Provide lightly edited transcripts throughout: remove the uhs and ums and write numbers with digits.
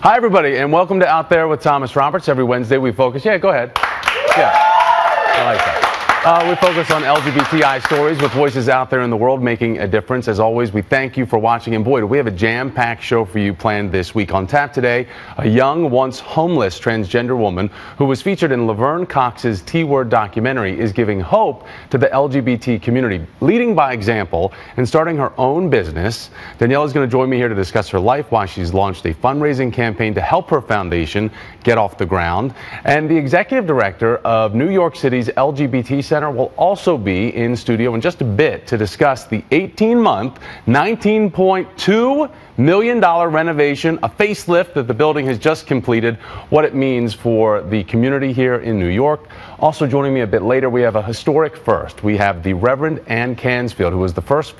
Hi, everybody, and welcome to Out There with Thomas Roberts. Every Wednesday we focus. Yeah, go ahead. Yeah, I like that. We focus on LGBTI stories with voices out there in the world making a difference. As always, we thank you for watching. And boy, do we have a jam-packed show for you planned this week. On tap today, a young, once homeless transgender woman who was featured in Laverne Cox's T-Word documentary is giving hope to the LGBT community, leading by example and starting her own business. Danielle is going to join me here to discuss her life, why she's launched a fundraising campaign to help her foundation get off the ground. And the executive director of New York City's LGBT Center will also be in studio in just a bit to discuss the 18-month, $19.2 million renovation, a facelift that the building has just completed, what it means for the community here in New York. Also joining me a bit later, we have a historic first. We have the Reverend Ann Cansfield, who was the first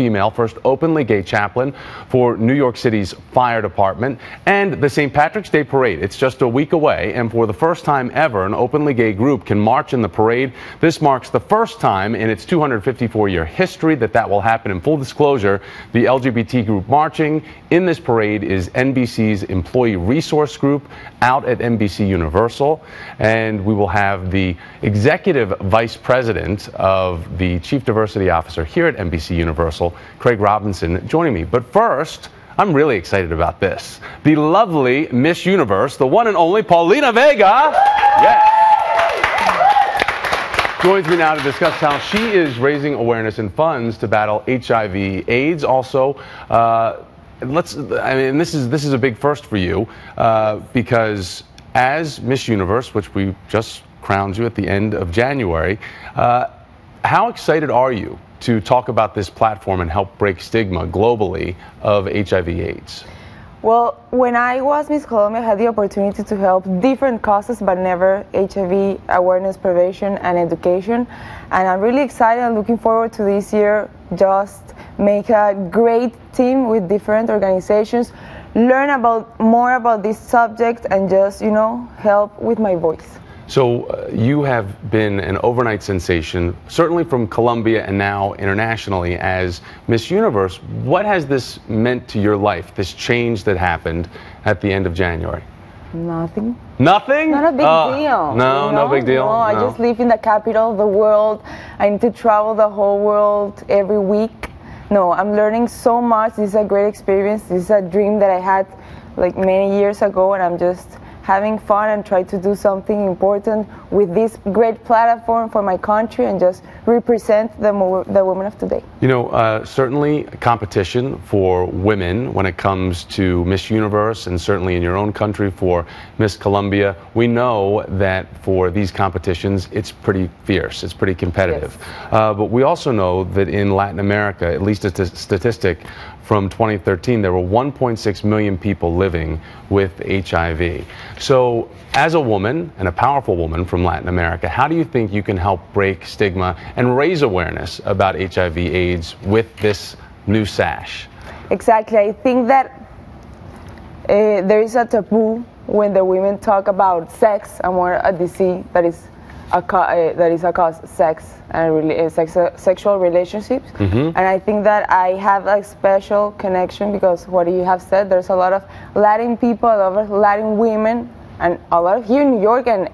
openly gay chaplain for New York City's fire department, and the St. Patrick's Day Parade. It's just a week away, and for the first time ever, an openly gay group can march in the parade. This marks the first time in its 254-year history that will happen. In full disclosure, the LGBT group marching in this parade is NBC's Employee Resource Group out at NBC Universal, and we will have the Executive Vice President of the Chief Diversity Officer here at NBC Universal, Craig Robinson, joining me. But first, I'm really excited about this. The lovely Miss Universe, the one and only Paulina Vega, yes, joins me now to discuss how she is raising awareness and funds to battle HIV/AIDS. Also, this is a big first for you because as Miss Universe, which we just crowned you at the end of January, how excited are you to talk about this platform and help break stigma globally of HIV/AIDS? Well, when I was Miss Colombia, I had the opportunity to help different causes, but never HIV awareness, prevention, and education. And I'm really excited and looking forward to this year. Just make a great team with different organizations, learn more about this subject, and just, help with my voice. So you have been an overnight sensation, certainly from Colombia and now internationally as Miss Universe. What has this meant to your life, this change that happened at the end of January? Nothing. Nothing? Not a big deal. No big deal? No, I just live in the capital of the world. I need to travel the whole world every week. No, I'm learning so much. This is a great experience. This is a dream that I had like many years ago, and I'm just having fun and try to do something important with this great platform for my country and just represent the women of today. Certainly competition for women when it comes to Miss Universe, and certainly in your own country for Miss Colombia. We know that for these competitions, it's pretty fierce, it's pretty competitive. Yes. But we also know that in Latin America, at least a statistic from 2013, there were 1.6 million people living with HIV. So as a woman, and a powerful woman from Latin America, how do you think you can help break stigma and raise awareness about HIV/AIDS with this new sash? Exactly. I think that there is a taboo when the women talk about sex and more a disease that is a cause sex and sexual relationships. Mm-hmm. And I think that I have a special connection because what you have said, there's a lot of Latin people, a lot of Latin women, and a lot of here in New York and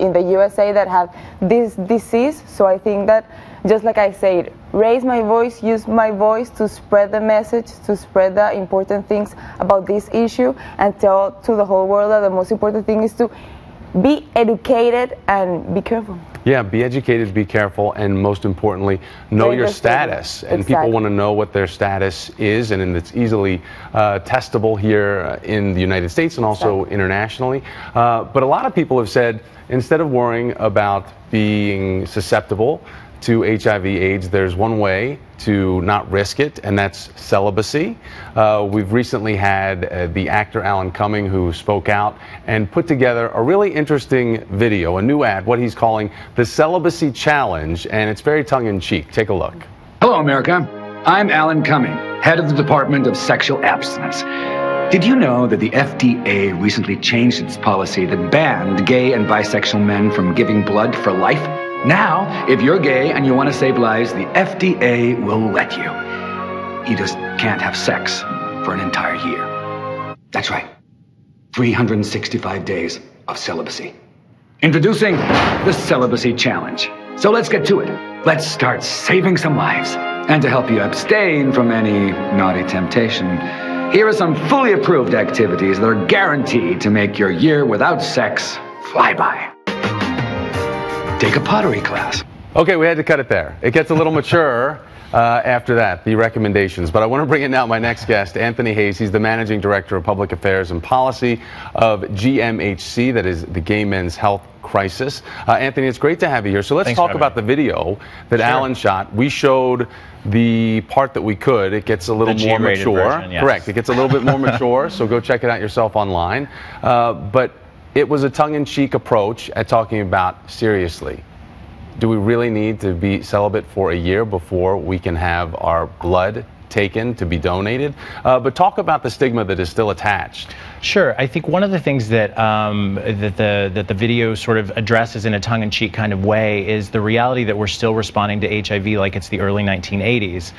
in the USA that have this disease. So I think that, just like I said, raise my voice, use my voice to spread the message, to spread the important things about this issue, and tell to the whole world that the most important thing is to be educated and be careful. Yeah, be educated, be careful, and most importantly, know your status. And exactly. People want to know what their status is, and it's easily testable here in the United States and also exactly. internationally. But a lot of people have said, instead of worrying about being susceptible to HIV/AIDS, there's one way to not risk it, and that's celibacy. We've recently had the actor Alan Cumming, who spoke out and put together a really interesting video, a new ad, what he's calling the Celibacy Challenge, and it's very tongue-in-cheek. Take a look. Hello, America. I'm Alan Cumming, head of the Department of Sexual Abstinence. Did you know that the FDA recently changed its policy that banned gay and bisexual men from giving blood for life? Now, if you're gay and you want to save lives, the FDA will let you. You just can't have sex for an entire year. That's right. 365 days of celibacy. Introducing the Celibacy Challenge. So let's get to it. Let's start saving some lives. And to help you abstain from any naughty temptation, here are some fully approved activities that are guaranteed to make your year without sex fly by. Take a pottery class. Okay, we had to cut it there. It gets a little mature after that, the recommendations. But I want to bring in now my next guest, Anthony Hayes. He's the Managing Director of Public Affairs and Policy of GMHC, that is the Gay Men's Health Crisis. Anthony, it's great to have you here. So let's talk about the video that Alan shot. We showed the part that we could. It gets a little more mature. Version, yes. Correct. It gets a little bit more mature, so go check it out yourself online. But it was a tongue-in-cheek approach at talking about seriously. Do we really need to be celibate for a year before we can have our blood taken to be donated? But talk about the stigma that is still attached. Sure. I think one of the things that that the video sort of addresses in a tongue-in-cheek kind of way is the reality that we're still responding to HIV like it's the early 1980s.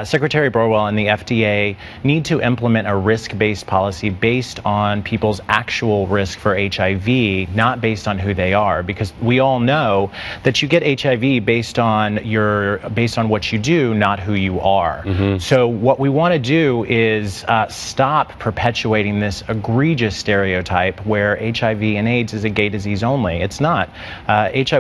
Secretary Burwell and the FDA need to implement a risk-based policy based on people's actual risk for HIV, not based on who they are, because we all know that you get HIV based on what you do, not who you are. So what we want to do is stop perpetuating this egregious stereotype where HIV and AIDS is a gay disease only. It's not.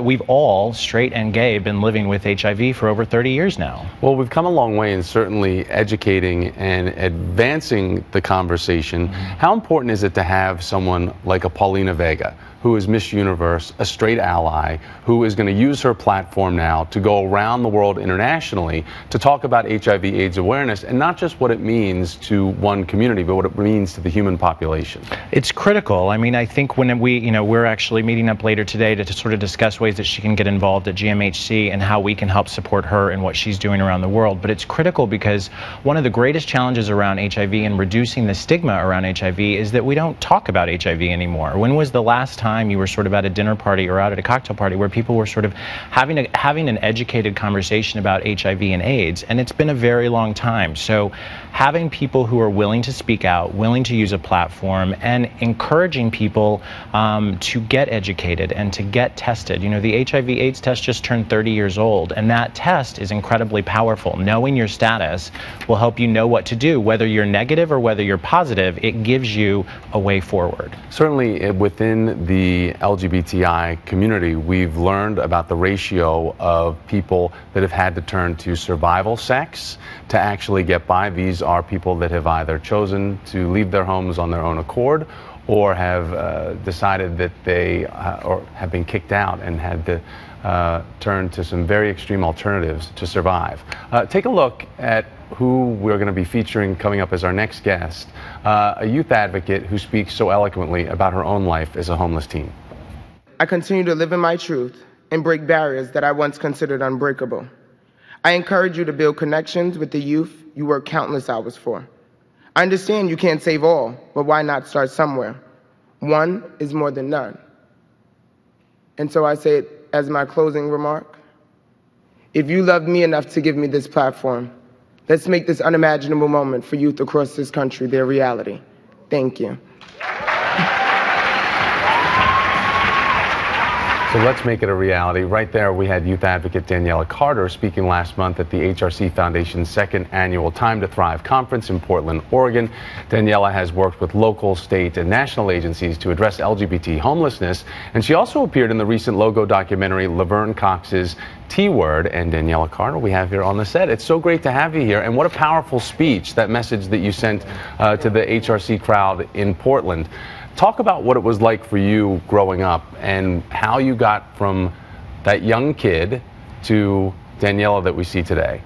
We've all, straight and gay, been living with HIV for over 30 years now. Well, we've come a long way in certainly educating and advancing the conversation. How important is it to have someone like a Paulina Vega, who is Miss Universe, a straight ally, who is going to use her platform now to go around the world internationally to talk about HIV/AIDS awareness, and not just what it means to one community, but what it means to the human population? It's critical. I mean, I think when we're actually meeting up later today to sort of discuss ways that she can get involved at GMHC and how we can help support her in what she's doing around the world. But it's critical because one of the greatest challenges around HIV and reducing the stigma around HIV is that we don't talk about HIV anymore. When was the last time you were sort of at a dinner party or out at a cocktail party where people were sort of having an educated conversation about HIV and AIDS? And it's been a very long time. So having people who are willing to speak out, willing to use a platform, and encouraging people to get educated and to get tested. You know, the HIV/AIDS test just turned 30 years old, and that test is incredibly powerful. Knowing your status will help you know what to do. Whether you're negative or whether you're positive, it gives you a way forward. Certainly within the LGBTI community, we've learned about the ratio of people that have had to turn to survival sex to actually get by. These are people that have either chosen to leave their homes on their own accord, or have decided that they or have been kicked out and had to turn to some very extreme alternatives to survive. Take a look at who we're going to be featuring coming up as our next guest, a youth advocate who speaks so eloquently about her own life as a homeless teen. I continue to live in my truth and break barriers that I once considered unbreakable. I encourage you to build connections with the youth you work countless hours for. I understand you can't save all, but why not start somewhere? One is more than none. And so I say it as my closing remark. If you love me enough to give me this platform, let's make this unimaginable moment for youth across this country their reality. Thank you. So let's make it a reality. Right there, we had youth advocate Daniela Carter speaking last month at the HRC Foundation's second annual Time to Thrive conference in Portland, Oregon. Daniela has worked with local, state, and national agencies to address LGBT homelessness, and she also appeared in the recent Logo documentary Laverne Cox's T-Word. And Daniela Carter, we have here on the set. It's so great to have you here, and what a powerful speech, that message that you sent to the HRC crowd in Portland. Talk about what it was like for you growing up and how you got from that young kid to Daniela that we see today.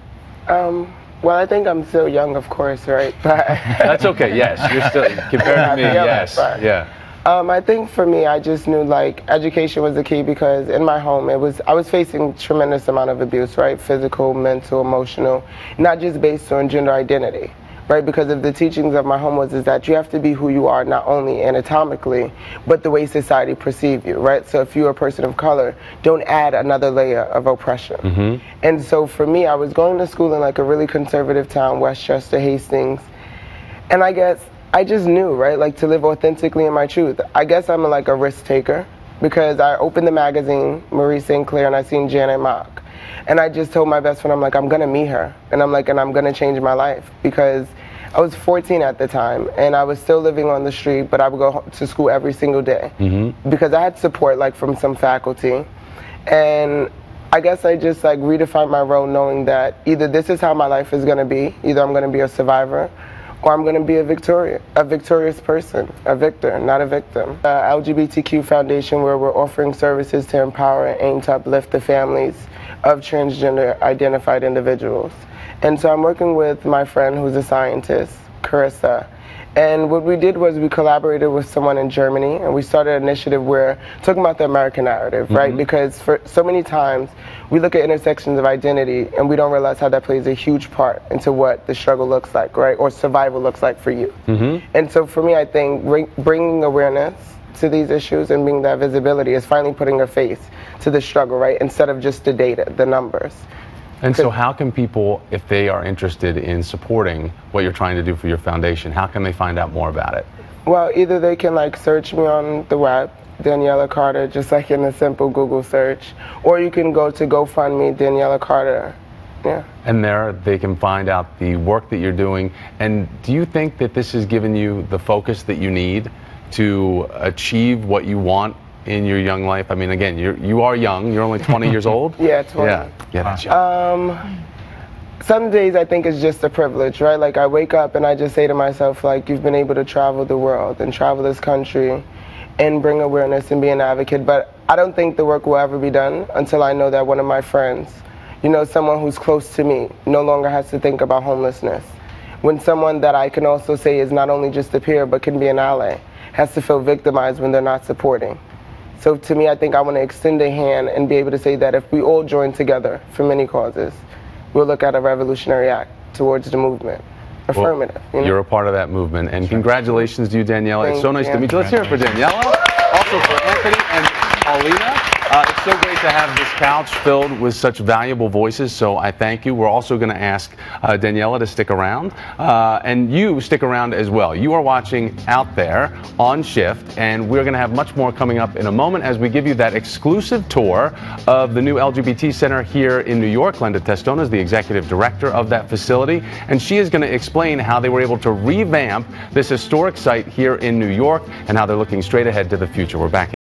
Well, I think I'm still young, of course, right? But that's okay. Yes, you're still compared to me. Yes, yeah. I think for me, I just knew like education was the key, because in my home I was facing tremendous amount of abuse, right? Physical, mental, emotional, not just based on gender identity. Right, because of the teachings of my home was that you have to be who you are, not only anatomically, but the way society perceives you, right? So if you're a person of color, don't add another layer of oppression. And so for me, I was going to school in like a really conservative town, Westchester, Hastings, and I guess I just knew, right, like to live authentically in my truth. I guess I'm like a risk taker because I opened the magazine, Marie St. Clair, and I seen Janet Mock. And I just told my best friend, I'm like, I'm going to meet her. And I'm like, and I'm going to change my life because I was 14 at the time and I was still living on the street, but I would go to school every single day because I had support like from some faculty. And I guess I just like redefined my role knowing that either this is how my life is going to be, either I'm going to be a survivor or I'm going to be a victorious person, a victor, not a victim. LGBTQ Foundation, where we're offering services to empower and aim to uplift the families of transgender identified individuals. And so I'm working with my friend who's a scientist, Carissa. And what we did was we collaborated with someone in Germany, and we started an initiative where talking about the American narrative, right? Because for so many times we look at intersections of identity and we don't realize how that plays a huge part into what the struggle looks like, right? Or survival looks like for you. And so for me, I think bringing awareness to these issues and bringing that visibility is finally putting a face to the struggle, right? Instead of just the data, the numbers. And so how can people, if they are interested in supporting what you're trying to do for your foundation, how can they find out more about it? Well, either they can like search me on the web, Daniela Carter, just like in a simple Google search, or you can go to GoFundMe, Daniela Carter. Yeah. And there they can find out the work that you're doing. And do you think that this has given you the focus that you need to achieve what you want in your young life? I mean, again, you are young. You're only 20 years old. Yeah, 20. Yeah, that's young. Some days I think it's just a privilege, right? Like I wake up and I just say to myself, like, you've been able to travel the world and travel this country and bring awareness and be an advocate. But I don't think the work will ever be done until I know that one of my friends, you know, someone who's close to me, no longer has to think about homelessness. When someone that I can also say is not only just a peer but can be an ally, has to feel victimized when they're not supporting. So to me, I think I want to extend a hand and be able to say that if we all join together for many causes, we'll look at a revolutionary act towards the movement. Affirmative. Well, you're a part of that movement. And congratulations to you, Daniela. It's so nice to meet you. Let's hear it for Daniela. Also for Anthony and Paulina. It's so great to have this couch filled with such valuable voices, so I thank you. We're also going to ask Daniela to stick around, and you stick around as well. You are watching Out There on Shift, and we're going to have much more coming up in a moment as we give you that exclusive tour of the new LGBT Center here in New York. Glenda Testona is the executive director of that facility, and she is going to explain how they were able to revamp this historic site here in New York and how they're looking straight ahead to the future. We're back.